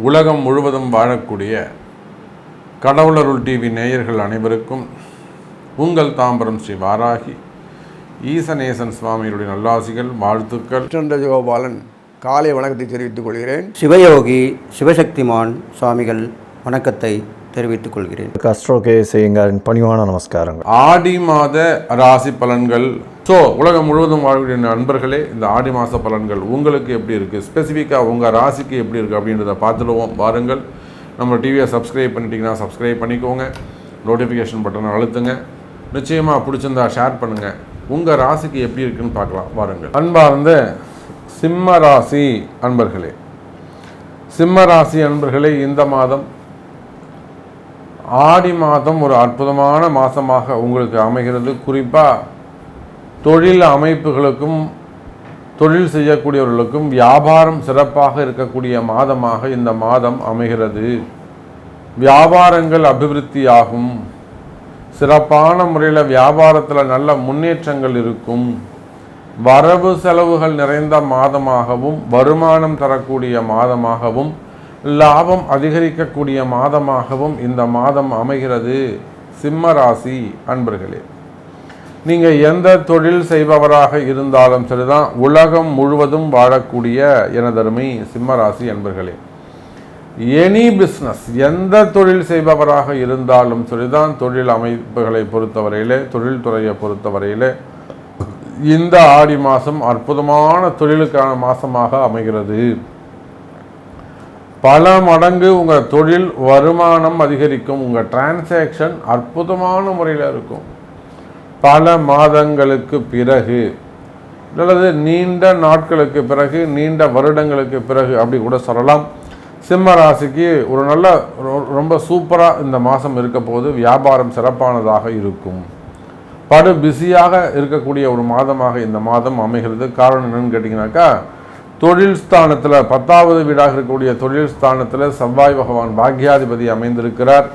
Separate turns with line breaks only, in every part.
உலகம் முழுவதும் வாழக்கூடிய கடவுளருள் டிவி நேயர்கள் அனைவருக்கும் உங்கள் தாம்பரம் ஸ்ரீ வாராகி ஈசநேசன் சுவாமியுடைய நல்லாசிகள் வாழ்த்துக்கள்.
கோபாலன் காலை வணக்கத்தை தெரிவித்துக் கொள்கிறேன்.
சிவயோகி சிவசக்திமான் சுவாமிகள் வணக்கத்தை தெரிவித்துக் கொள்கிறேன்.
அஸ்ட்ரோகே செய்யுங்காரின் பணிவான நமஸ்காரங்கள்.
ஆடி மாத ராசி பலன்கள். ஸோ உலகம் முழுவதும் வாழக்கூடிய நண்பர்களே, இந்த ஆடி மாத பலன்கள் உங்களுக்கு எப்படி இருக்குது, ஸ்பெசிஃபிக்காக உங்கள் ராசிக்கு எப்படி இருக்குது அப்படின்றத பார்த்துடுவோம். வாருங்கள். நம்ம டிவியை சப்ஸ்கிரைப் பண்ணிட்டீங்கன்னா சப்ஸ்கிரைப் பண்ணிக்கோங்க, நோட்டிஃபிகேஷன் பட்டனை அழுத்துங்க, நிச்சயமாக பிடிச்சிருந்தா ஷேர் பண்ணுங்கள். உங்கள் ராசிக்கு எப்படி இருக்குன்னு பார்க்கலாம். வாருங்கள். அன்பார்ந்த சிம்ம ராசி அன்பர்களே, சிம்ம ராசி அன்பர்களே, இந்த மாதம் ஆடி மாதம் ஒரு அற்புதமான மாதமாக உங்களுக்கு அமைகிறது. குறிப்பாக தொழில் அமைப்புகளுக்கும் தொழில் செய்யக்கூடியவர்களுக்கும் வியாபாரம் சிறப்பாக இருக்கக்கூடிய மாதமாக இந்த மாதம் அமைகிறது. வியாபாரங்கள் அபிவிருத்தியாகும். சிறப்பான முறையில் வியாபாரத்தில் நல்ல முன்னேற்றங்கள் இருக்கும். வரவு செலவுகள் நிறைந்த மாதமாகவும் வருமானம் தரக்கூடிய மாதமாகவும் லாபம் அதிகரிக்கக்கூடிய மாதமாகவும் இந்த மாதம் அமைகிறது. சிம்ம ராசி அன்பர்களே, நீங்கள் எந்த தொழில் செய்பவராக இருந்தாலும் சரிதான், உலகம் முழுவதும் வாழக்கூடிய எனதருமை சிம்ம ராசி அன்பர்களே, எனி பிஸ்னஸ், எந்த தொழில் செய்பவராக இருந்தாலும் சரிதான், தொழில் அமைப்புகளை பொறுத்தவரையிலே, தொழில்துறையை பொறுத்தவரையிலே இந்த ஆடி மாதம் அற்புதமான தொழிலுக்கான மாதமாக அமைகிறது. பல மடங்கு உங்கள் தொழில் வருமானம் அதிகரிக்கும். உங்கள் டிரான்சாக்ஷன் அற்புதமான முறையில் இருக்கும். பல மாதங்களுக்கு பிறகு அல்லது நீண்ட நாட்களுக்கு பிறகு, நீண்ட வருடங்களுக்கு பிறகு அப்படி கூட சொல்லலாம். சிம்ம ராசிக்கு ஒரு நல்ல ரொம்ப சூப்பராக இந்த மாதம் இருக்க போது வியாபாரம் சிறப்பானதாக இருக்கும். படு பிஸியாக இருக்கக்கூடிய ஒரு மாதமாக இந்த மாதம் அமைகிறது. காரணம் என்னன்னு கேட்டிங்கனாக்கா, தொழில் ஸ்தானத்தில் 10வது வீடாக இருக்கக்கூடிய தொழில் ஸ்தானத்தில் செவ்வாய் பகவான் பாக்யாதிபதி அமைந்திருக்கிறார்.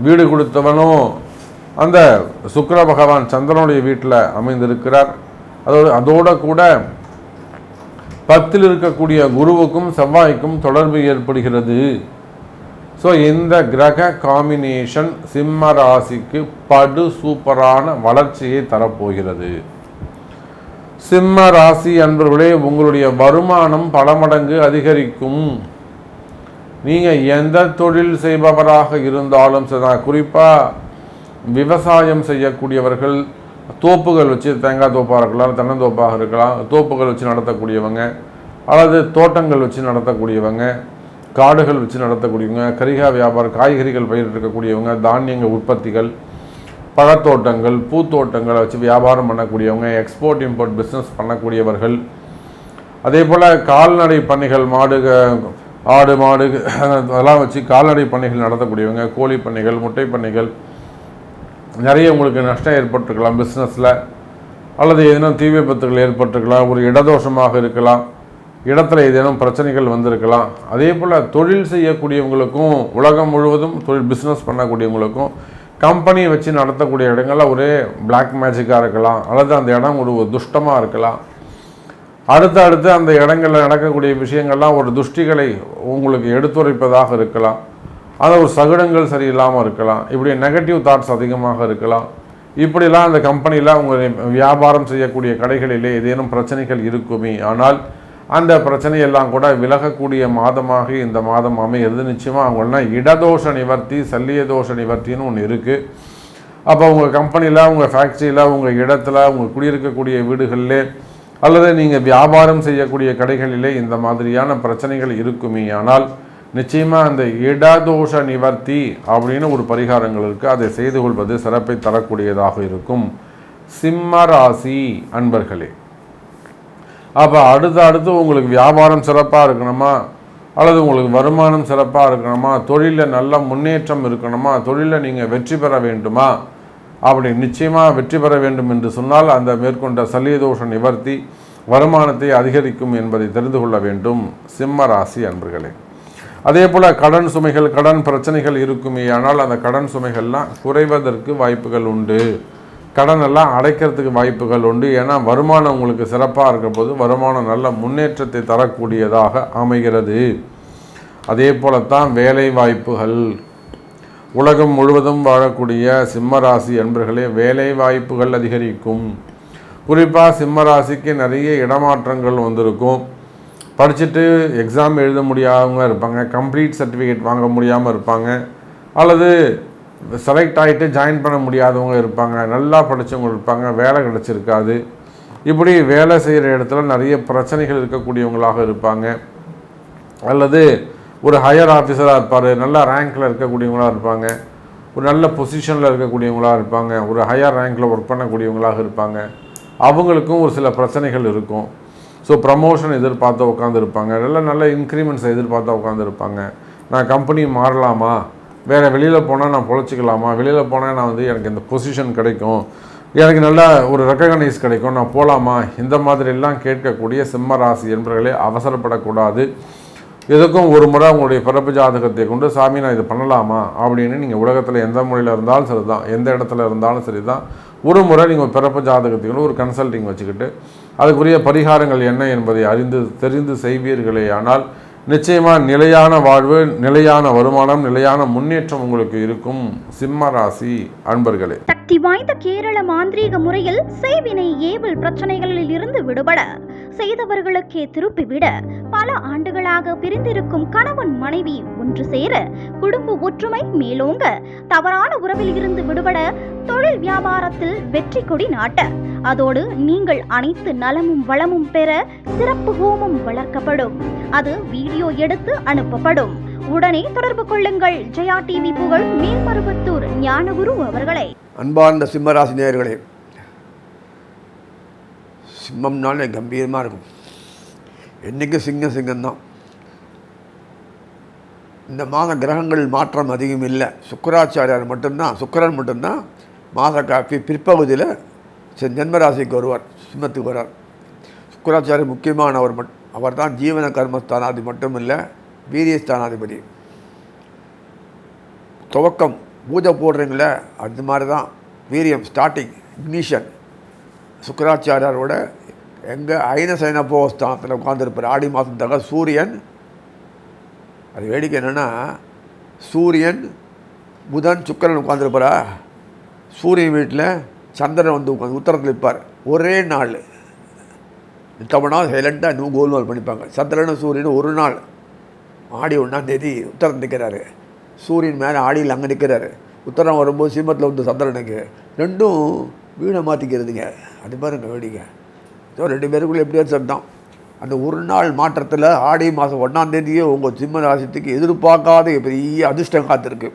வீடு கொடுத்தவனும் அந்த சுக்கிர பகவான் சந்திரனுடைய வீட்டில் அமைந்திருக்கிறார். அதோட கூட 10ல் இருக்கக்கூடிய குருவுக்கும் செவ்வாய்க்கும் தொடர்பு ஏற்படுகிறது. ஸோ இந்த கிரக காம்பினேஷன் சிம்ம ராசிக்கு படு சூப்பரான வளர்ச்சியை தரப்போகிறது. சிம்ம ராசி அன்பர்களே, உங்களுடைய வருமானம் பல மடங்கு அதிகரிக்கும். நீங்கள் எந்த தொழில் செய்பவராக இருந்தாலும் சரி, குறிப்பாக விவசாயம் செய்யக்கூடியவர்கள், தோப்புகள் வச்சு, தேங்காய் தோப்பாக இருக்கலாம், தென்னந்தோப்பாக இருக்கலாம், தோப்புகள் வச்சு நடத்தக்கூடியவங்க, அல்லது தோட்டங்கள் வச்சு நடத்தக்கூடியவங்க, காடுகள் வச்சு நடத்தக்கூடியவங்க, கரிகா வியாபாரம், காய்கறிகள் பயிரிட்டிருக்கக்கூடியவங்க, தானியங்கள் உற்பத்திகள், பழத்தோட்டங்கள், பூத்தோட்டங்களை வச்சு வியாபாரம் பண்ணக்கூடியவங்க, எக்ஸ்போர்ட் இம்போர்ட் பிஸ்னஸ் பண்ணக்கூடியவர்கள், அதே போல் கால்நடை பண்ணைகள், ஆடு மாடு அதெல்லாம் வச்சு கால்நடை பண்ணைகள் நடத்தக்கூடியவங்க, கோழி பண்ணைகள், முட்டை பண்ணைகள், நிறைய உங்களுக்கு நஷ்டம் ஏற்பட்டிருக்கலாம் பிஸ்னஸில், அல்லது ஏதேனும் தீ விபத்துகள் ஏற்பட்டிருக்கலாம், ஒரு இடதோஷமாக இருக்கலாம், இடத்துல ஏதேனும் பிரச்சனைகள் வந்திருக்கலாம். அதே போல் தொழில் செய்யக்கூடியவங்களுக்கும், உலகம் முழுவதும் தொழில் பிஸ்னஸ் பண்ணக்கூடியவங்களுக்கும், கம்பெனியை வச்சு நடத்தக்கூடிய இடங்களில் ஒரே பிளாக் மேஜிக்காக இருக்கலாம், அல்லது அந்த இடம் ஒரு துஷ்டமாக இருக்கலாம். அடுத்து அந்த இடங்களில் நடக்கக்கூடிய விஷயங்கள்லாம் ஒரு துஷ்டிகளை உங்களுக்கு எடுத்துரைப்பதாக இருக்கலாம். அது ஒரு சகுனங்கள் சரியில்லாமல் இருக்கலாம். இப்படி நெகட்டிவ் தாட்ஸ் அதிகமாக இருக்கலாம். இப்படிலாம் அந்த கம்பெனியில் உங்கள் வியாபாரம் செய்யக்கூடிய கடைகளிலே ஏதேனும் பிரச்சனைகள் இருக்குமே. ஆனால் அந்த பிரச்சனையெல்லாம் கூட விலகக்கூடிய மாதமாக இந்த மாதம் அமைகிறது. நிச்சயமாக அவங்கன்னா இடதோஷ நிவர்த்தி, சல்லிய தோஷ நிவர்த்தின்னு ஒன்று இருக்குது. அப்போ உங்கள் கம்பெனியில், உங்கள் ஃபேக்ட்ரியில், உங்கள் இடத்துல, உங்கள் குடியிருக்கக்கூடிய வீடுகளிலே, அல்லது நீங்கள் வியாபாரம் செய்யக்கூடிய கடைகளிலே இந்த மாதிரியான பிரச்சனைகள் இருக்குமே. ஆனால் நிச்சயமாக அந்த இடதோஷ நிவர்த்தி அப்படின்னு ஒரு பரிகாரங்கள் இருக்குது. அதை செய்து கொள்வது சிறப்பை தரக்கூடியதாக இருக்கும். சிம்ம ராசி அன்பர்களே, அப்போ அடுத்து உங்களுக்கு வியாபாரம் சிறப்பாக இருக்கணுமா, அல்லது உங்களுக்கு வருமானம் சிறப்பாக இருக்கணுமா, தொழிலில் நல்ல முன்னேற்றம் இருக்கணுமா, தொழிலில் நீங்கள் வெற்றி பெற வேண்டுமா, அப்படி நிச்சயமாக வெற்றி பெற வேண்டும் என்று சொன்னால் அந்த மேற்கொண்ட சல்லியதோஷ நிவர்த்தி வருமானத்தை அதிகரிக்கும் என்பதை தெரிந்து கொள்ள வேண்டும் சிம்ம ராசி அன்பர்களே. அதே போல் கடன் சுமைகள், கடன் பிரச்சனைகள் இருக்குமே. ஆனால் அந்த கடன் சுமைகள்லாம் குறைவதற்கு வாய்ப்புகள் உண்டு. கடன் எல்லாம் அடைக்கிறதுக்கு வாய்ப்புகள் உண்டு. ஏன்னா வருமானம் உங்களுக்கு சிறப்பாக இருக்க போது வருமானம் நல்ல முன்னேற்றத்தை தரக்கூடியதாக அமைகிறது. அதே போலத்தான் வேலை வாய்ப்புகள். உலகம் முழுவதும் வாழக்கூடிய சிம்மராசி என்பர்களே வேலை வாய்ப்புகள் அதிகரிக்கும். குறிப்பாக சிம்மராசிக்கு நிறைய இடமாற்றங்கள் வந்திருக்கும். படிச்சுட்டு எக்ஸாம் எழுத முடியாதவங்க இருப்பாங்க, கம்ப்ளீட் சர்டிஃபிகேட் வாங்க முடியாமல் இருப்பாங்க, அல்லது செலக்ட் ஆகிட்டு ஜாயின் பண்ண முடியாதவங்க இருப்பாங்க, நல்லா படித்தவங்க இருப்பாங்க, வேலை கிடச்சிருக்காது. இப்படி வேலை செய்கிற இடத்துல நிறைய பிரச்சனைகள் இருக்கக்கூடியவங்களாக இருப்பாங்க. அல்லது ஒரு ஹையர் ஆஃபீஸராக இருப்பார், நல்ல ரேங்கில் இருக்கக்கூடியவங்களாக இருப்பாங்க, ஒரு நல்ல பொசிஷனில் இருக்கக்கூடியவங்களாக இருப்பாங்க, ஒரு ஹையர் ரேங்கில் ஒர்க் பண்ணக்கூடியவங்களாக இருப்பாங்க. அவங்களுக்கும் ஒரு சில பிரச்சனைகள் இருக்கும். ஸோ ப்ரமோஷன் எதிர்பார்த்து உட்காந்துருப்பாங்க, நல்ல இன்க்ரிமெண்ட்ஸை எதிர்பார்த்து உட்காந்துருப்பாங்க. நான் கம்பெனி மாறலாமா, வேறு வெளியில் போனால் நான் பொழைச்சிக்கலாமா, வெளியில் போனால் நான் எனக்கு இந்த பொசிஷன் கிடைக்கும், எனக்கு நல்ல ஒரு ரெக்கக்னைஸ் கிடைக்கும், நான் போகலாமா, இந்த மாதிரிலாம் கேட்கக்கூடிய சிம்மராசி என்பவர்களே அவசரப்படக்கூடாது. எதுக்கும் ஒரு முறை உங்களுடைய பிறப்பு ஜாதகத்தை கொண்டு சாமி நான் இது பண்ணலாமா அப்படின்னு நீங்கள் உலகத்தில் எந்த முறையில் இருந்தாலும் சரி தான், எந்த இடத்துல இருந்தாலும் சரி தான், ஒரு முறை நீங்கள் பிறப்பு ஜாதகத்தை கொண்டு ஒரு கன்சல்டிங் வச்சுக்கிட்டு அதுக்குரிய பரிகாரங்கள் என்ன என்பதை தெரிந்து செய்வீர்களே ஆனால் நிச்சயமாக நிலையான வாழ்வு, நிலையான வருமானம், நிலையான முன்னேற்றம் உங்களுக்கு இருக்கும். சிம்மராசி அன்பர்களே,
சக்தி வாய்ந்த கேரள மாந்திரீக முறையில் செய்வினை ஏவல் பிரச்சனைகளில் இருந்து விடுபட, செய்தவர்களுக்கே திருப்பிவிட, பல ஆண்டுகளாக பிரிந்திருக்கும் கணவன் மனைவி ஒன்று சேர, குடும்ப ஒற்றுமை மேலோங்க, தவறான உறவில் இருந்து விடுபட, தொழில் வியாபாரத்தில் வெற்றி கொடி நாட்ட, அதோடு நீங்கள் அனைத்து நலமும் வளமும் பெற சிறப்பு ஹோமம் வளர்க்கப்படும். அது வீடியோ எடுத்து அனுப்பப்படும். உடனே தொடர்பு கொள்ளுங்கள். ஜெயா டிவி புகழ் மேல்மருவத்தூர் ஞானகுரு அவர்களை.
அன்பார்ந்த சிம்மராசி நேயர்களே, சிம்மம்னாலே கம்பீரமாக இருக்கும். என்றைக்கும் சிங்கம்தான். இந்த மாத கிரகங்கள் மாற்றம் அதிகம் இல்லை. சுக்கராச்சாரியார் மட்டும்தான், சுக்கரன் மட்டும்தான் மாத பிற்பகுதியில் ஜென்மராசிக்கு வருவார், சிம்மத்துக்கு வருவார். சுக்கராச்சாரியர் முக்கியமானவர். அவர் தான் ஜீவன கர்மஸ்தானாதிபதி மட்டும் இல்லை, வீரியஸ்தானாதிபதி. துவக்கம் பூஜை போடுறீங்களே, அது மாதிரி தான் வீரியம், ஸ்டார்டிங், இக்னிஷன். சுக்கராச்சாரியாரோட எங்கள் ஐனசைனபோஸ்தானத்தில் உட்காந்துருப்பார். ஆடி மாதம் தக சூரியன். அது வேடிக்கை என்னென்னா, சூரியன் புதன் சுக்கிரன் உட்காந்துருப்பாரா, சூரியன் வீட்டில் சந்திரன் வந்து உட்காந்து உத்தரத்தில் இருப்பார். ஒரே நாள் தமிழ்நாள் சைலண்ட்டாக இன்னும் கோல்மால் பண்ணிப்பாங்க. சந்திரனும் சூரியனும் ஒரு நாள் ஆடி 1ஆம் தேதி உத்தரம் நிற்கிறாரு, சூரியன் மேலே ஆடியில் அங்கே நிற்கிறாரு. உத்தரம் வரும்போது சிம்மத்தில் வந்து சந்திரனுக்கு ரெண்டும் வீடை மாற்றிக்கிறதுங்க. அது பாருங்க வேடிக்கை. ஸோ 2 பேருக்குள்ளே எப்படியாவது சட்டம். அந்த ஒரு நாள் மாற்றத்தில் ஆடி மாதம் 1ஆம் தேதியே உங்கள் சிம்ம ராசிக்கு எதிர்பார்க்காத பெரிய அதிர்ஷ்டம் காத்திருக்கு.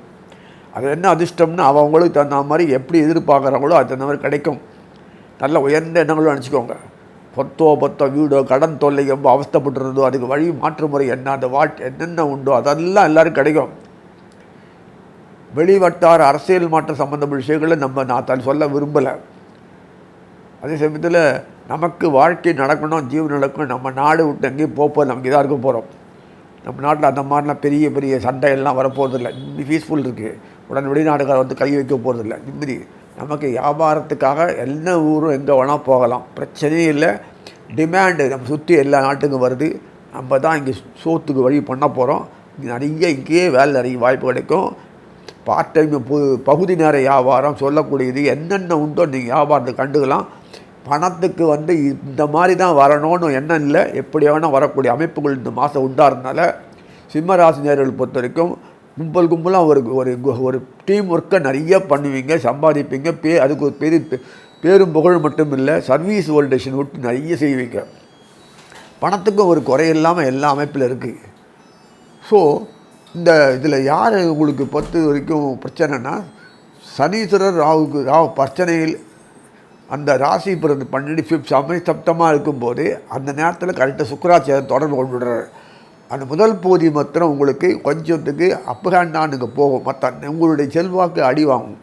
அது என்ன அதிர்ஷ்டம்னு அவங்களுக்கு தகுந்த மாதிரி எப்படி எதிர்பார்க்குறாங்களோ அது தகுந்த மாதிரி கிடைக்கும். நல்ல உயர்ந்த எண்ணங்களும் நினச்சிக்கோங்க. பத்தோ வீடோ கடன் தொல்லை ரொம்ப அவஸ்தப்பட்டுருந்தோ அதுக்கு வழி மாற்று முறை என்ன, அந்த என்னென்ன உண்டோ அதெல்லாம் எல்லோரும் கிடைக்கும். வெளிவட்டார அரசியல் மாற்றம் சம்மந்தப்பட்ட விஷயங்களை நான் சொல்ல விரும்பலை. அதே சமயத்தில் நமக்கு வாழ்க்கை நடக்கணும், ஜீவன் நடக்கணும், நம்ம நாடு விட்டு எங்கேயும் போகும்போது நமக்கு இதாக இருக்க போகிறோம். நம்ம நாட்டில் அந்த மாதிரிலாம் பெரிய பெரிய சண்டையெல்லாம் வரப்போகிறதில்ல. நிம்மதி பீஸ்ஃபுல் இருக்குது. உடனே வெளிநாடுகார வந்து கை வைக்க போகிறதில்ல. நிம்மதி. நமக்கு வியாபாரத்துக்காக என்ன ஊரும் எங்கே வேணால் போகலாம், பிரச்சனையே இல்லை. டிமாண்டு நம்ம சுற்றி எல்லா நாட்டுக்கும் வருது. நம்ம தான் இங்கே சோத்துக்கு வழி பண்ண போகிறோம். நிறைய இங்கேயே வேலை நிறைய வாய்ப்பு கிடைக்கும். பார்ட் டைம் பகுதி நேர வியாபாரம் சொல்லக்கூடியது என்னென்ன உண்டோ நீங்கள் வியாபாரத்தை கண்டுக்கலாம். பணத்துக்கு வந்து இந்த மாதிரி தான் வரணும்னு எண்ணம் இல்லை, எப்படி வேணால் வரக்கூடிய அமைப்புகள் இந்த மாதம் உண்டாகிறதுனால சிம்மராசினியர்கள் பொறுத்த வரைக்கும் கும்பலாக ஒரு டீம் ஒர்க்கை நிறைய பண்ணுவீங்க, சம்பாதிப்பீங்க. அதுக்கு ஒரு பேரும் புகழ் மட்டும் இல்லை, சர்வீஸ் ஓல்டேஷன் விட்டு நிறைய செய்வீங்க. பணத்துக்கும் ஒரு குறையில்லாமல் எல்லா அமைப்பில் இருக்குது. ஸோ இந்த இதில் யார் உங்களுக்கு பொறுத்த வரைக்கும் பிரச்சனைனா, சனீஸ்வரர் ராகு பிரச்சனையில் அந்த ராசி பிறந்து 12 சப்தமாக இருக்கும்போது அந்த நேரத்தில் கரெக்டாக சுக்கராச்சாரியர் தொடர்பு கொண்டு விடுறாரு. அந்த முதல் பகுதி மாத்திரம் உங்களுக்கு கொஞ்சத்துக்கு அப்பகாண்டானுக்கு போகும், மற்ற உங்களுடைய செல்வாக்கு அடி வாங்கும்.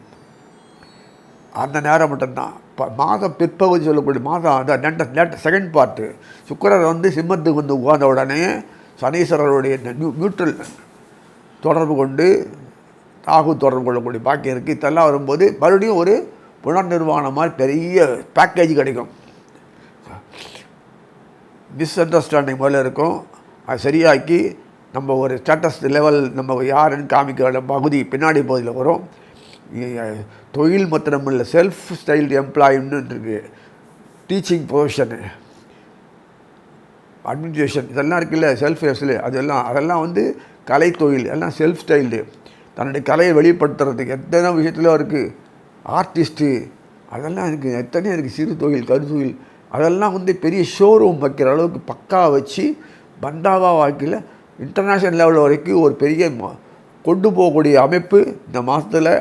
அந்த நேரம் மட்டும்தான். மாதம் பிற்பகுதி சொல்லக்கூடிய மாதம் அந்த செகண்ட் பார்ட்டு சுக்கிரர் வந்து சிம்மத்துக்கு வந்து உட்கார்ந்த உடனே சனீஸ்வரருடைய நியூட்ரல் தொடர்பு கொண்டு ராகு தொடர்பு கொள்ளக்கூடிய பாக்கியம் இருக்குது. இதெல்லாம் வரும்போது மறுபடியும் ஒரு புனர்நிர்வாணம் மாதிரி பெரிய பேக்கேஜ் கிடைக்கும். மிஸ் அண்டர்ஸ்டாண்டிங் முதல்ல இருக்கும், அது சரியாக்கி நம்ம ஒரு ஸ்டேட்டஸ் லெவல் நம்ம யாருன்னு காமிக்கிற பகுதி பின்னாடி பகுதியில் வரும். தொழில் மாத்திரம் இல்லை, செல்ஃப் ஸ்டைல்டு எம்ப்ளாயின்னு இருக்குது, டீச்சிங் ப்ரொஃபஷனு, அட்மினிஸ்ட்ரேஷன், இதெல்லாம் இருக்குல்ல, செல்ஃப் ஹெல்ப்ஸில் அதெல்லாம் வந்து கலை தொழில், எல்லாம் செல்ஃப் ஸ்டைல்டு. தன்னுடைய கலையை வெளிப்படுத்துறதுக்கு எத்தனை விஷயத்துலையும் இருக்குது. ஆர்டிஸ்ட்டு அதெல்லாம் இருக்குது, எத்தனையும் இருக்குது. சிறு தொழில், கருத்தொழில், அதெல்லாம் வந்து பெரிய ஷோரூம் வைக்கிற அளவுக்கு பக்கா வச்சு பந்தாவா வாழ்க்கையில் இன்டர்நேஷ்னல் லெவல் வரைக்கும் ஒரு பெரிய கொண்டு போகக்கூடிய அமைப்பு இந்த மாதத்தில்.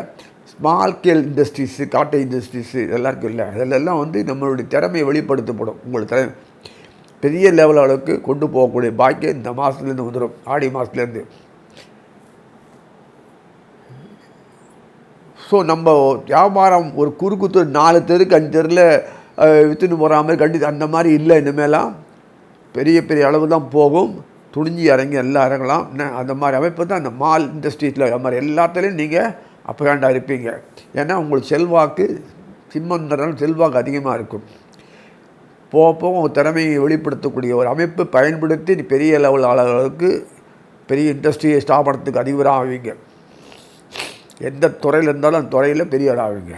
Small scale industries, cottage industries இதெல்லாம் இருக்குல்ல, அதிலெல்லாம் வந்து நம்மளுடைய திறமையை வெளிப்படுத்தப்படும். உங்களுக்கு பெரிய லெவல் அளவுக்கு கொண்டு போகக்கூடிய பாக்கியம் இந்த மாதத்துலேருந்து வந்துடும், ஆடி மாதத்துலேருந்து. ஸோ நம்ம வியாபாரம் ஒரு குறுக்கு 4 தெருக்கு 5 தெருவில் விற்றுன்னு போகிற மாதிரி அந்த மாதிரி இல்லை. இனிமேலாம் பெரிய பெரிய அளவு தான் போகும். துணிஞ்சி இறங்கி எல்லாம் இறங்கலாம். அந்த மாதிரி அமைப்பு தான் இந்த மால் இண்டஸ்ட்ரீஸில் அது மாதிரி எல்லாத்துலேயும் நீங்கள் அப்பகாண்டாக இருப்பீங்க. ஏன்னா உங்களுக்கு செல்வாக்கு சிம்மந்தனால செல்வாக்கு அதிகமாக இருக்கும். போக உங்கள் திறமையை வெளிப்படுத்தக்கூடிய ஒரு அமைப்பு பயன்படுத்தி பெரிய லெவல் அளவுக்கு பெரிய இண்டஸ்ட்ரியை ஸ்தாபனத்துக்கு அதிபராக ஆவீங்க. எந்த துறையில் இருந்தாலும் அந்த துறையில் பெரிய ஆள் ஆவீங்க.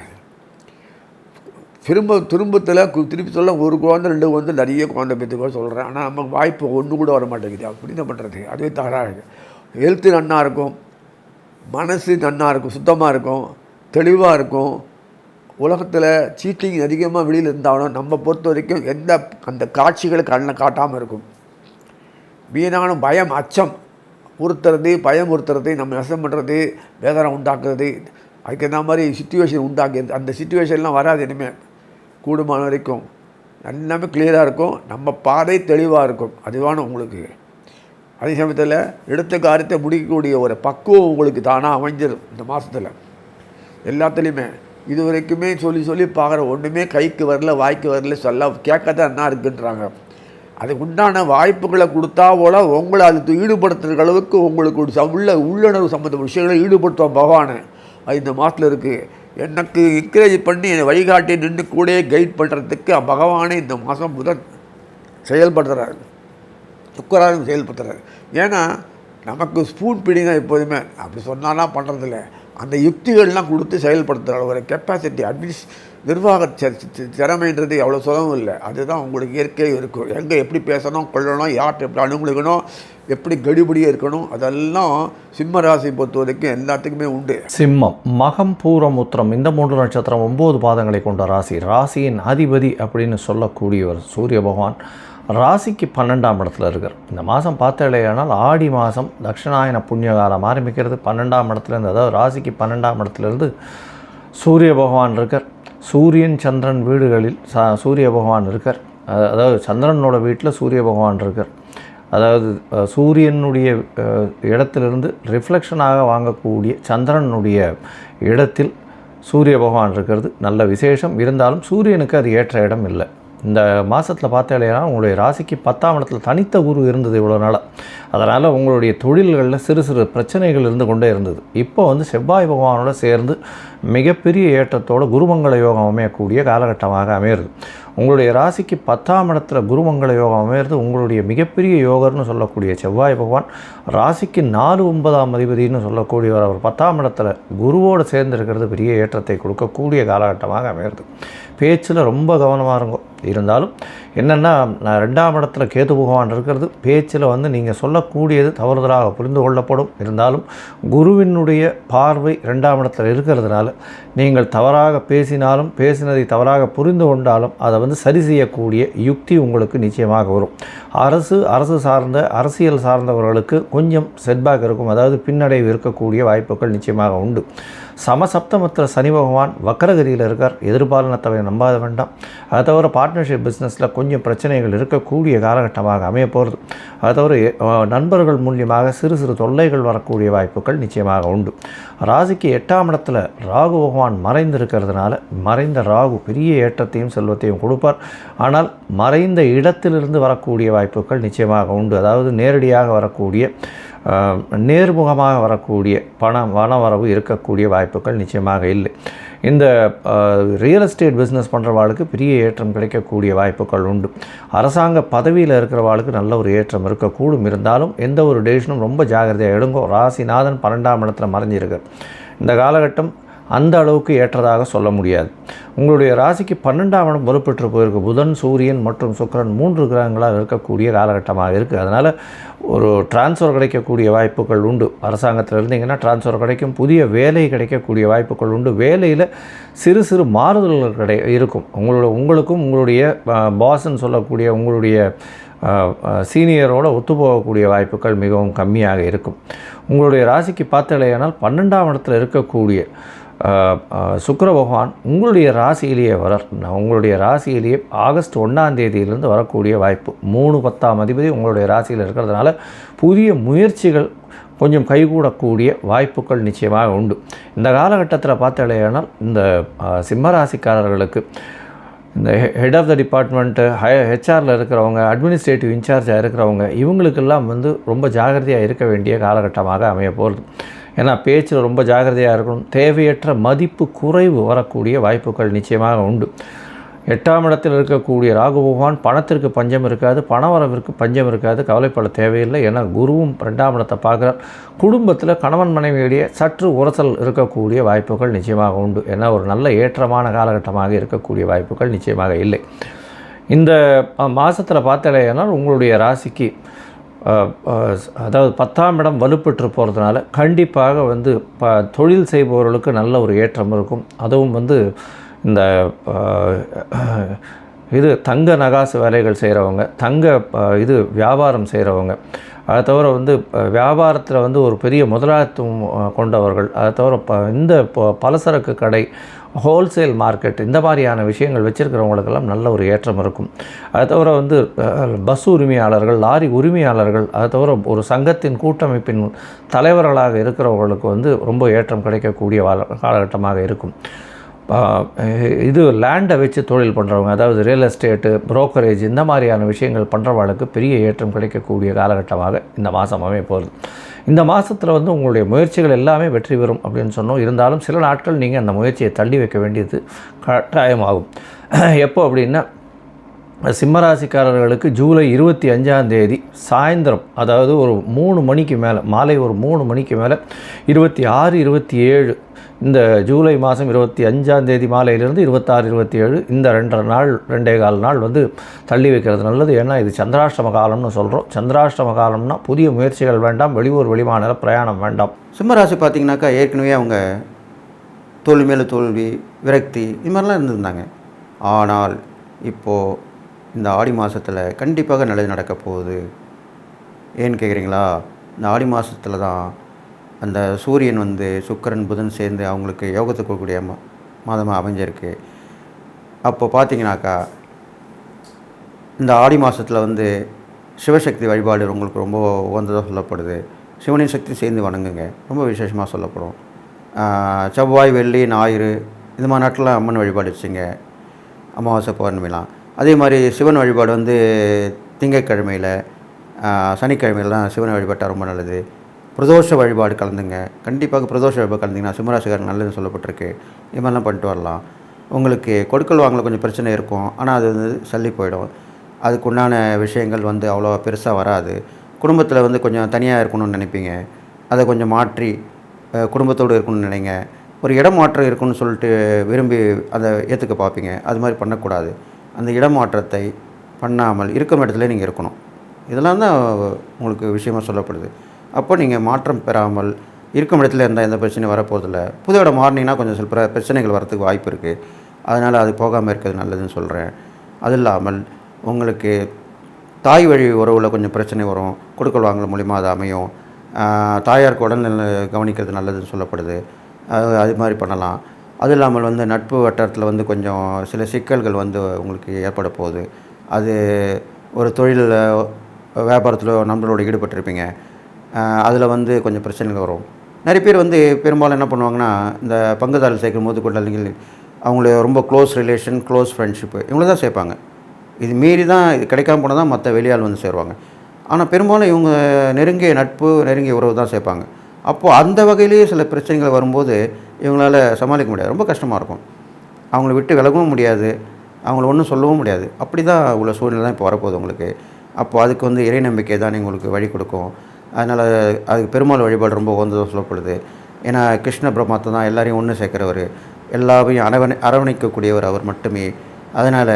திருப்பி சொல்ல ஒரு குழந்தை 2 குழந்தை நிறைய குழந்தை பெற்றுக்கோ சொல்கிறேன். ஆனால் நமக்கு வாய்ப்பு ஒன்று கூட வர மாட்டேங்குது. அப்படி என்ன பண்ணுறது? அதுவே தகராறு. ஹெல்த்து நன்னா இருக்கும், மனசு நன்னா இருக்கும், சுத்தமாக இருக்கும், தெளிவாக இருக்கும். உலகத்தில் சீட்டிங் அதிகமாக வெளியில் இருந்தாலும் நம்ம பொறுத்த வரைக்கும் அந்த காட்சிகளை கண்ணில் காட்டாமல் இருக்கும். வீணான பயம், அச்சம் உறுத்துறது, பயம் உறுத்துறது, நம்ம நஷ்டம் பண்ணுறது, வேதனை உண்டாக்குறது, அதுக்கு என்ன மாதிரி சுச்சுவேஷன் உண்டாக்குறது, அந்த சுச்சுவேஷன்லாம் வராது. இனிமேல் கூடுமான வரைக்கும் எல்லாமே கிளியராக இருக்கும். நம்ம பாதை தெளிவாக இருக்கும். அதுவான உங்களுக்கு அதே சமயத்தில் எடுத்த காரியத்தை முடிக்கக்கூடிய ஒரு பக்குவம் உங்களுக்கு தானாக அமைஞ்சிடும் இந்த மாதத்தில். எல்லாத்துலேயுமே இது வரைக்குமே சொல்லி பார்க்குற ஒன்றுமே கைக்கு வரல, வாய்க்கு வரல, சொல்ல கேட்கத்தான் என்ன இருக்குன்றாங்க. அதுக்கு உண்டான வாய்ப்புகளை கொடுத்தா போல உங்களை அது ஈடுபடுத்துகிற அளவுக்கு உங்களுக்கு உள்ளுணர்வு சம்மந்த விஷயங்களை ஈடுபடுத்துவோம் பகவானை. அது இந்த மாதத்தில் இருக்குது. எனக்கு என்கரேஜ் பண்ணி என்னை வழிகாட்டி நின்று கூட கைட் பண்ணுறதுக்கு பகவானே இந்த மாதம் முதல் செயல்படுத்துகிறாரு, சுக்கராரும் செயல்படுத்துகிறாரு. ஏன்னா நமக்கு ஸ்பூன் பிடிங்க எப்போதுமே அப்படி சொன்னாலாம் பண்ணுறதில்ல. அந்த யுக்திகள்லாம் கொடுத்து செயல்படுத்துகிற ஒரு கெப்பாசிட்டி நிர்வாக திறமைன்றது அவ்வளோ சுலபம் இல்லை. அதுதான் உங்களுக்கு இயற்கையாக இருக்கும். எங்கே எப்படி பேசணும், கொள்ளணும், யார்கிட்ட எப்படி அணுகுலிக்கணும், எப்படி கடிபடியாக இருக்கணும், அதெல்லாம் சிம்ம ராசி பொறுத்த வரைக்கும் எல்லாத்துக்குமே உண்டு.
சிம்மம், மகம், பூரம், உத்திரம் இந்த 3 நட்சத்திரம் 9 பாதங்களை கொண்ட ராசி. ராசியின் அதிபதி அப்படின்னு சொல்லக்கூடியவர் சூரிய பகவான் ராசிக்கு 12ஆம் இடத்துல இருக்கார். இந்த மாதம் பார்த்தாலேயானால் ஆடி மாதம் தட்சிணாயன புண்ணிய காலம் ஆரம்பிக்கிறது. 12ஆம் இடத்துலேருந்து, அதாவது ராசிக்கு 12ஆம் இடத்துலேருந்து சூரிய பகவான் இருக்கார். சூரியன் சந்திரன் வீடுகளில் சூரிய பகவான் இருக்கார். அதாவது சந்திரனோட வீட்டில் சூரிய பகவான் இருக்கார். அதாவது சூரியனுடைய இடத்திலிருந்து ரிஃப்ளெக்ஷனாக வாங்கக்கூடிய சந்திரனுடைய இடத்தில் சூரிய பகவான் இருக்கிறது நல்ல விசேஷம். இருந்தாலும் சூரியனுக்கு அது ஏற்ற இடம் இல்லை. இந்த மாதத்தில் பார்த்தாலேனா உங்களுடைய ராசிக்கு 10ஆம் இடத்துல தனித்த குரு இருந்தது இவ்வளோ நாளாக. அதனால் உங்களுடைய தொழில்களில் சிறு சிறு பிரச்சனைகள் இருந்து கொண்டே இருந்தது. இப்போ செவ்வாய் பகவானோட சேர்ந்து மிகப்பெரிய ஏற்றத்தோடு குருமங்கள யோகம் அமையக்கூடிய காலகட்டமாக அமையிறது. உங்களுடைய ராசிக்கு 10ஆம் இடத்துல குருமங்கள யோகம் அமையிறது உங்களுடைய மிகப்பெரிய யோகர்னு சொல்லக்கூடிய செவ்வாய் பகவான் ராசிக்கு 4-9ஆம் அதிபதினு சொல்லக்கூடியவர். அவர் 10ஆம் இடத்துல குருவோடு சேர்ந்திருக்கிறது பெரிய ஏற்றத்தை கொடுக்கக்கூடிய காலகட்டமாக அமையிறது. பேச்சில் ரொம்ப கவனமாக இருக்கும். இருந்தாலும் என்னென்னா, 2ஆம் இடத்துல கேது பகவான் இருக்கிறது. பேச்சில் நீங்கள் சொல்லக்கூடியது தவறுதலாக புரிந்து கொள்ளப்படும். இருந்தாலும் குருவினுடைய பார்வை 2ஆம் இடத்துல இருக்கிறதுனால நீங்கள் தவறாக பேசினாலும், பேசினதை தவறாக புரிந்து கொண்டாலும் அதை சரி செய்யக்கூடிய யுக்தி உங்களுக்கு நிச்சயமாக வரும். அரசு சார்ந்த அரசியல் சார்ந்தவர்களுக்கு கொஞ்சம் செட்பேக் இருக்கும். அதாவது பின்னடைவு இருக்கக்கூடிய வாய்ப்புகள் நிச்சயமாக உண்டு. சமசப்தமத்தில் சனி பகவான் வக்கரகதியில் இருக்கார். எதிர்பாலினத்தவை நம்பாத வேண்டாம். அதை தவிர பார்ட்னர்ஷிப் பிஸ்னஸில் கொஞ்சம் பிரச்சனைகள் இருக்கக்கூடிய காலகட்டமாக அமைய போகிறது. அதை தவிர நண்பர்கள் மூலியமாக சிறு சிறு தொல்லைகள் வரக்கூடிய வாய்ப்புகள் நிச்சயமாக உண்டு. ராசிக்கு 8ஆம் இடத்துல ராகு பகவான் மறைந்திருக்கிறதுனால மறைந்த ராகு பெரிய ஏற்றத்தையும் செல்வத்தையும் கொடுப்பார். ஆனால் மறைந்த இடத்திலிருந்து வரக்கூடிய வாய்ப்புகள் நிச்சயமாக உண்டு. அதாவது நேரடியாக வரக்கூடிய நேர்முகமாக வரக்கூடிய பண வரவு இருக்கக்கூடிய வாய்ப்புகள் நிச்சயமாக இல்லை. இந்த ரியல் எஸ்டேட் பிஸ்னஸ் பண்ணுறவாளுக்கு பெரிய ஏற்றம் கிடைக்கக்கூடிய வாய்ப்புகள் உண்டு. அரசாங்க பதவியில் இருக்கிறவாளுக்கு நல்ல ஒரு ஏற்றம் இருக்கக்கூடும். இருந்தாலும் எந்த ஒரு டெசிஷனும் ரொம்ப ஜாகிரதையாக எடுங்கோ. ராசிநாதன் 12ஆம் இடத்துல மறைஞ்சிருக்கார். இந்த காலகட்டம் அந்த அளவுக்கு ஏற்றதாக சொல்ல முடியாது. உங்களுடைய ராசிக்கு 12ஆம் இடம் வலுப்பெற்று போயிருக்கு. புதன், சூரியன் மற்றும் சுக்கிரன் 3 கிரகங்களாக இருக்கக்கூடிய காலகட்டமாக இருக்குது. அதனால் ஒரு டிரான்ஸ்ஃபர் கிடைக்கக்கூடிய வாய்ப்புகள் உண்டு. அரசாங்கத்தில் இருந்தீங்கன்னா டிரான்ஸ்ஃபர் கிடைக்கும். புதிய வேலை கிடைக்கக்கூடிய வாய்ப்புகள் உண்டு. வேலையில் சிறு சிறு மாறுதல்கள் இருக்கும். உங்களுக்கும் உங்களுடைய பாஸ்ன்னு சொல்லக்கூடிய உங்களுடைய சீனியரோடு ஒத்துப்போகக்கூடிய வாய்ப்புகள் மிகவும் கம்மியாக இருக்கும். உங்களுடைய ராசிக்கு பார்த்தலையானால் 12ஆம் இடத்துல இருக்கக்கூடிய சுக்கிர பகவான் உங்களுடைய ராசியிலேயே உங்களுடைய ராசியிலேயே ஆகஸ்ட் 1ஆம் தேதியிலிருந்து வரக்கூடிய வாய்ப்பு. 3/10 அதிபதி உங்களுடைய ராசியில் இருக்கிறதுனால புதிய முயற்சிகள் கொஞ்சம் கைகூடக்கூடிய வாய்ப்புகள் நிச்சயமாக உண்டு. இந்த காலகட்டத்தில் பார்த்தலையானால் இந்த சிம்மராசிக்காரர்களுக்கு இந்த ஹெட் ஆஃப் த டிபார்ட்மெண்ட்டு ஹெச்ஆரில் இருக்கிறவங்க, அட்மினிஸ்ட்ரேட்டிவ் இன்சார்ஜாக இருக்கிறவங்க, இவங்களுக்கெல்லாம் ரொம்ப ஜாகிரதையாக இருக்க வேண்டிய காலகட்டமாக அமைய போகிறது. ஏன்னா பேச்சில் ரொம்ப ஜாகிரதையாக இருக்கணும். தேவையற்ற மதிப்பு குறைவு வரக்கூடிய வாய்ப்புகள் நிச்சயமாக உண்டு. 8ஆம் இடத்தில் இருக்கக்கூடிய ராகு பகவான் பணத்திற்கு பஞ்சம் இருக்காது, பணவரவிற்கு பஞ்சம் இருக்காது, கவலைப்பட தேவையில்லை. ஏன்னா குருவும் 2ஆம் இடத்தை பார்க்குறார். குடும்பத்தில் கணவன் மனைவியிடையே சற்று உரசல் இருக்கக்கூடிய வாய்ப்புகள் நிச்சயமாக உண்டு. ஏன்னா ஒரு நல்ல ஏற்றமான காலகட்டமாக இருக்கக்கூடிய வாய்ப்புகள் நிச்சயமாக இல்லை. இந்த மாதத்தில் பார்த்தலையானால் உங்களுடைய ராசிக்கு அதாவது 10ஆம் இடம் வலுப்பெற்று போகிறதுனால கண்டிப்பாக தொழில் செய்பவர்களுக்கு நல்ல ஒரு ஏற்றம் இருக்கும். அதுவும் இந்த தங்க நகாசு வேலைகள் செய்கிறவங்க, வியாபாரம் செய்கிறவங்க, அதை தவிர வியாபாரத்தில் ஒரு பெரிய முதலாளித்துவம் கொண்டவர்கள், அதை தவிர இந்த பலசரக்கு கடை, ஹோல்சேல் மார்க்கெட், இந்த மாதிரியான விஷயங்கள் வச்சுருக்கிறவங்களுக்கெல்லாம் நல்ல ஒரு ஏற்றம் இருக்கும். அதை தவிர பஸ் உரிமையாளர்கள், லாரி உரிமையாளர்கள், அதை தவிர ஒரு சங்கத்தின் கூட்டமைப்பின் தலைவர்களாக இருக்கிறவங்களுக்கு ரொம்ப ஏற்றம் கிடைக்கக்கூடிய காலகட்டமாக இருக்கும். லேண்டை வச்சு தொழில் பண்ணுறவங்க, அதாவது ரியல் எஸ்டேட்டு, புரோக்கரேஜ், இந்த மாதிரியான விஷயங்கள் பண்ணுறவங்களுக்கு பெரிய ஏற்றம் கிடைக்கக்கூடிய காலகட்டமாக இந்த மாதம் அமைய போகுது. இந்த மாதத்தில் உங்களுடைய முயற்சிகள் எல்லாமே வெற்றி பெறும் அப்படின்னு சொன்னோம். இருந்தாலும் சில நாட்கள் நீங்கள் அந்த முயற்சியை தள்ளி வைக்க வேண்டியது கட்டாயமாகும். எப்போ அப்படின்னா, சிம்மராசிக்காரர்களுக்கு ஜூலை 25ஆம் தேதி சாயந்தரம், அதாவது ஒரு 3 மணிக்கு மேலே, மாலை ஒரு 3 மணிக்கு மேலே 26, 27, இந்த ஜூலை மாதம் 25ஆம் தேதி மாலையிலிருந்து 26, 27 இந்த 2.25 நாள் தள்ளி வைக்கிறது நல்லது. ஏன்னா இது சந்திராஷ்டம காலம்னு சொல்கிறோம். சந்திராஷ்டம காலம்னா புதிய முயற்சிகள் வேண்டாம், வெளியூர் வெளிமாநில பிரயாணம் வேண்டாம்.
சிம்மராசி பார்த்திங்கனாக்கா ஏற்கனவே அவங்க தோல்வி மேலே தோல்வி, விரக்தி, இது மாதிரிலாம் இருந்திருந்தாங்க. ஆனால் இப்போது இந்த ஆடி மாதத்தில் கண்டிப்பாக நல்லது நடக்க போகுது. ஏன்னு கேட்குறீங்களா? இந்த ஆடி மாதத்தில் தான் அந்த சூரியன் சுக்கிரன் புதன் சேர்ந்து அவங்களுக்கு யோகத்தை கொடுக்கக்கூடிய மாதமாக அமைஞ்சிருக்கு. அப்போ பார்த்தீங்கன்னாக்கா இந்த ஆடி மாதத்தில் சிவசக்தி வழிபாடு உங்களுக்கு ரொம்ப உகந்ததாக சொல்லப்படுது. சிவனின் சக்தி சேர்ந்து வணங்குங்க, ரொம்ப விசேஷமாக சொல்லப்படும். செவ்வாய், வெள்ளி, ஞாயிறு இது மாதிரி நாட்டில் அம்மன் வழிபாடு வச்சுங்க, அமாவாசை பௌர்ணமிலாம். அதே மாதிரி சிவன் வழிபாடு திங்கட்கிழமையில், சனிக்கிழமையிலாம் சிவன் வழிபாட்டால் ரொம்ப நல்லது. பிரதோஷ வழிபாடு கலந்துங்க, கண்டிப்பாக பிரதோஷ வழிபாடு கலந்திங்கன்னா சிம்மராசிக்காரர் நல்லதுன்னு சொல்லப்பட்டிருக்கு. இது மாதிரிலாம் பண்ணிட்டு வரலாம். உங்களுக்கு கொடுக்கல் வாங்கல கொஞ்சம் பிரச்சனை இருக்கும், ஆனால் அது சல்லி போயிடும். அதுக்குண்டான விஷயங்கள் அவ்வளோ பெருசாக வராது. குடும்பத்தில் கொஞ்சம் தனியாக இருக்கணும்னு நினைப்பீங்க, அதை கொஞ்சம் மாற்றி குடும்பத்தோடு இருக்கணும்னு நினைங்க. ஒரு இடம் மாற்றம் இருக்குன்னு சொல்லிட்டு விரும்பி அதை ஏற்றுக்க பார்ப்பீங்க. அது மாதிரி பண்ணக்கூடாது. அந்த இடமாற்றத்தை பண்ணாமல் இருக்கும் இடத்துல நீங்கள் இருக்கணும். இதெல்லாம் தான் உங்களுக்கு விஷயமாக சொல்லப்படுது. அப்போ நீங்கள் மாற்றம் பெறாமல் இருக்கும் இடத்துல இருந்தால் எந்த பிரச்சனையும் வரப்போதில்லை. புது இடம் மாறினீங்கன்னா கொஞ்சம் சில பிரச்சனைகள் வரத்துக்கு வாய்ப்பு இருக்குது. அதனால் அது போகாமல் இருக்கிறது நல்லதுன்னு சொல்கிறேன். அது இல்லாமல் உங்களுக்கு தாய் வழி உறவில் கொஞ்சம் பிரச்சனை வரும், கொடுக்கல் வாங்கல் மூலிமா அது அமையும். தாயாருக்கு உடல்நிலை கவனிக்கிறது நல்லதுன்னு சொல்லப்படுது. அது மாதிரி பண்ணலாம். அது இல்லாமல் நட்பு வட்டாரத்தில் கொஞ்சம் சில சிக்கல்கள் உங்களுக்கு ஏற்பட போகுது. அது ஒரு தொழில் வியாபாரத்தில் நண்பர்களோடு ஈடுபட்டிருப்பீங்க, அதில் கொஞ்சம் பிரச்சனைகள் வரும். நிறைய பேர் பெரும்பாலும் என்ன பண்ணுவாங்கன்னா, இந்த பங்குதாரர் சேர்க்கும் போது கூட அவங்கள ரொம்ப க்ளோஸ் ரிலேஷன், க்ளோஸ் ஃப்ரெண்ட்ஷிப்பு இவங்கள தான் சேர்ப்பாங்க. இது மீறி தான், இது கிடைக்காம போனால் தான் மற்ற வெளியால் சேருவாங்க. ஆனால் பெரும்பாலும் இவங்க நெருங்கிய நட்பு, நெருங்கிய உறவு தான் சேர்ப்பாங்க. அப்போது அந்த வகையிலேயே சில பிரச்சனைகள் வரும்போது இவங்களால் சமாளிக்க முடியாது, ரொம்ப கஷ்டமாக இருக்கும். அவங்கள விட்டு விலகவும் முடியாது, அவங்கள ஒன்றும் சொல்லவும் முடியாது. அப்படி தான் உள்ள சூழ்நிலை தான் இப்போ வரப்போகுது உங்களுக்கு. அப்போ அதுக்கு வந்து இறை நம்பிக்கை தான் உங்களுக்கு வழி கொடுக்கும். அதனால் அதுக்கு பெருமாள் வழிபாடு ரொம்ப உகந்ததாக சொல்லப்படுது. ஏன்னா கிருஷ்ண பரமாத்மா தான் எல்லாரையும் ஒன்று சேர்க்குறவர், எல்லாரையும் அரவணைக்கக்கூடியவர் அவர் மட்டுமே. அதனால்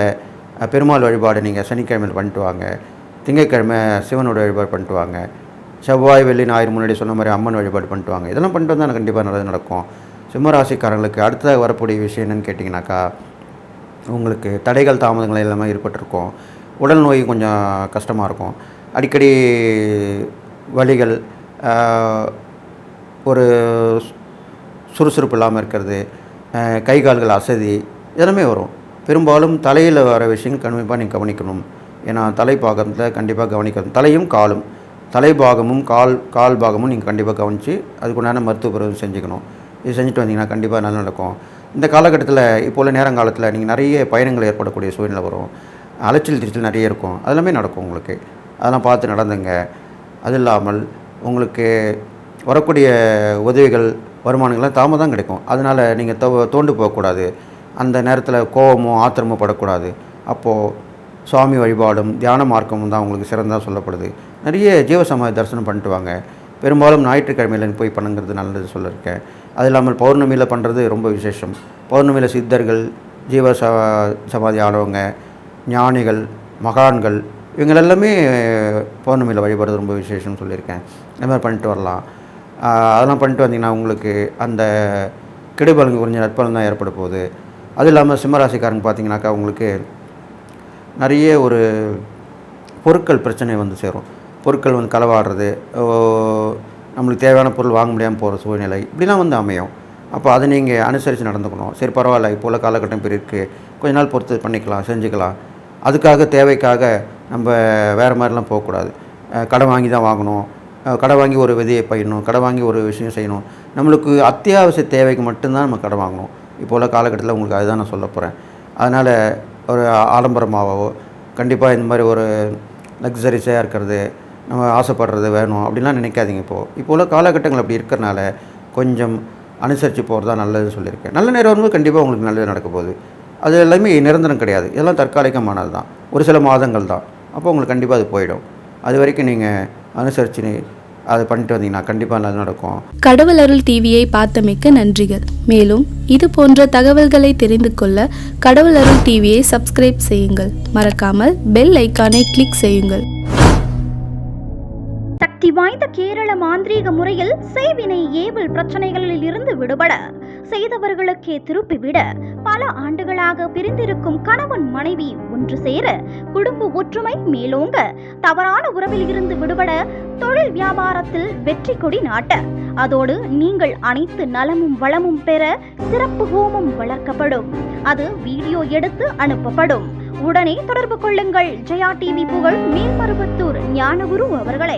பெருமாள் வழிபாடு நீங்கள் சனிக்கிழமையில் பண்ணிட்டு வாங்க, திங்கட்கிழமை சிவனோட வழிபாடு பண்ணிட்டு வாங்க, செவ்வாய் வெள்ளி ஞாயிறு முன்னாடி சொன்ன மாதிரி அம்மன் வழிபாடு பண்ணிட்டு வாங்க. இதெல்லாம் பண்ணிட்டு வந்தால் கண்டிப்பாக நல்லது நடக்கும். சிம்மராசிக்காரங்களுக்கு அடுத்ததாக வரக்கூடிய விஷயம் என்னென்னு கேட்டிங்கனாக்கா, உங்களுக்கு தடைகள் தாமதங்கள் எல்லாமே ஏற்பட்டிருக்கும். உடல் நோய் கொஞ்சம் கஷ்டமாக இருக்கும். அடிக்கடி வலிகள், ஒரு சுறுசுறுப்பு இல்லாமல் இருக்கிறது, கை கால்கள் அசதி, இதெல்லாமே வரும். பெரும்பாலும் தலையில் வர விஷயங்கள் கண்டிப்பாக நீங்கள் கவனிக்கணும். ஏன்னா தலைப்பாகத்தில் கண்டிப்பாக கவனிக்கணும். தலையும் காலும், தலைபாகமும் கால் பாகமும் நீங்கள் கண்டிப்பாக கவனித்து அதுக்குண்டான மருத்துவ பிரிவு செஞ்சுக்கணும். இது செஞ்சுட்டு வந்தீங்கன்னா கண்டிப்பாக நல்லா நடக்கும். இந்த காலகட்டத்தில் இப்போ உள்ள நேரங்காலத்தில் நீங்கள் நிறைய பயணங்கள் ஏற்படக்கூடிய சூழ்நிலை வரும். அலைச்சல் திருச்சல் நிறைய இருக்கும், அதெல்லாமே நடக்கும் உங்களுக்கு. அதெல்லாம் பார்த்து நடந்துங்க. அது இல்லாமல் உங்களுக்கு வரக்கூடிய உதவிகள் வருமானங்கள்லாம் தாமதம் கிடைக்கும். அதனால் நீங்கள் தோண்டு போகக்கூடாது. அந்த நேரத்தில் கோபமோ ஆத்திரமோ படக்கூடாது. அப்போது சுவாமி வழிபாடும் தியான மார்க்கமும் தான் உங்களுக்கு சிறந்ததாக சொல்லப்படுது. நிறைய ஜீவசமாதி தரிசனம் பண்ணிட்டு வாங்க. பெரும்பாலும் ஞாயிற்றுக்கிழமையில் போய் பண்ணுங்கிறது நல்லது சொல்லியிருக்கேன். அது இல்லாமல் பௌர்ணமியில் பண்ணுறது ரொம்ப விசேஷம். பௌர்ணமியில் சித்தர்கள், சமாதி ஆனவங்க, ஞானிகள், மகான்கள் இவங்க எல்லாமே பௌர்ணமியில் வழிபடுறது ரொம்ப விசேஷம்னு சொல்லியிருக்கேன். இந்த மாதிரி பண்ணிட்டு வரலாம். அதெல்லாம் பண்ணிட்டு வந்தீங்கன்னா உங்களுக்கு அந்த கெடுபலங்க கொஞ்சம் நற்பலன் தான் ஏற்பட போகுது. அது இல்லாமல் சிம்மராசிக்காரங்க பார்த்தீங்கன்னாக்கா உங்களுக்கு நிறைய ஒரு பொருட்கள் பிரச்சனை வந்து சேரும். பொருட்கள் வந்து களவாடுறது, நம்மளுக்கு தேவையான பொருள் வாங்க முடியாமல் போகிற சூழ்நிலை இப்படிலாம் வந்து அமையும். அப்போ அதை நீங்கள் அனுசரித்து நடந்துக்கணும். சரி பரவாயில்ல, இப்போ உள்ள காலகட்டம் இப்படி இருக்குது, கொஞ்ச நாள் பொறுத்து பண்ணிக்கலாம், செஞ்சுக்கலாம். அதுக்காக தேவைக்காக நம்ம வேறு மாதிரிலாம் போகக்கூடாது. கடன் வாங்கி தான் வாங்கணும், கடன் வாங்கி ஒரு விதையை பயிரணும், கடன் வாங்கி ஒரு விஷயம் செய்யணும். நம்மளுக்கு அத்தியாவசிய தேவைக்கு மட்டும்தான் நம்ம கடன் வாங்கணும். இப்போ உள்ள காலகட்டத்தில் உங்களுக்கு அதுதான் நான் சொல்ல போகிறேன். அதனால் ஒரு ஆடம்பரமாகவோ கண்டிப்பாக இந்த மாதிரி ஒரு லக்ஸரிஸாக இருக்கிறது, நம்ம ஆசைப்படுறது வேணும் அப்படின்லாம் நினைக்காதீங்க. இப்போ உள்ள காலகட்டங்கள் அப்படி இருக்கிறனால கொஞ்சம் அனுசரித்து போகிறது தான் நல்லதுன்னு சொல்லியிருக்கேன். நல்ல நேரம் வரும்போது கண்டிப்பாக உங்களுக்கு நல்லது நடக்க போகுது. அது எல்லாமே நிரந்தரம் கிடையாது, இதெல்லாம் தற்காலிகமானது தான், ஒரு சில மாதங்கள் தான். அப்போ உங்களுக்கு கண்டிப்பாக அது போயிடும். அது வரைக்கும் நீங்கள் அனுசரித்து அதை பண்ணிட்டு வந்தீங்கன்னா கண்டிப்பாக நல்லது நடக்கும்.
கடவுள் அருள் டிவியை பார்த்தமைக்க நன்றிகள். மேலும் இது போன்ற தகவல்களை தெரிந்து கொள்ள கடவுள் அருள் டிவியை சப்ஸ்கிரைப் செய்யுங்கள். மறக்காமல் பெல் ஐக்கானை கிளிக் செய்யுங்கள்.
சக்தி வாய்ந்த கேரள மாந்திரீக முறையில் செய்வினை ஏவல் பிரச்சனைகளில் இருந்து விடுபட, செய்தவர்களுக்கே திருப்பிவிட, பல ஆண்டுகளாக பிரிந்திருக்கும் கணவன் மனைவி ஒன்று சேர, குடும்ப ஒற்றுமை மேலோங்க, தவறான உறவில் இருந்து விடுபட, தொழில் வியாபாரத்தில் வெற்றி கொடி நாட்ட, அதோடு நீங்கள் அனைத்து நலமும் வளமும் பெற சிறப்பு ஹோமம் வளர்க்கப்படும். அது வீடியோ எடுத்து அனுப்பப்படும். உடனே தொடர்பு கொள்ளுங்கள். ஜெயா டிவி புகழ் மேல்மருவத்தூர் ஞானகுரு அவர்களை.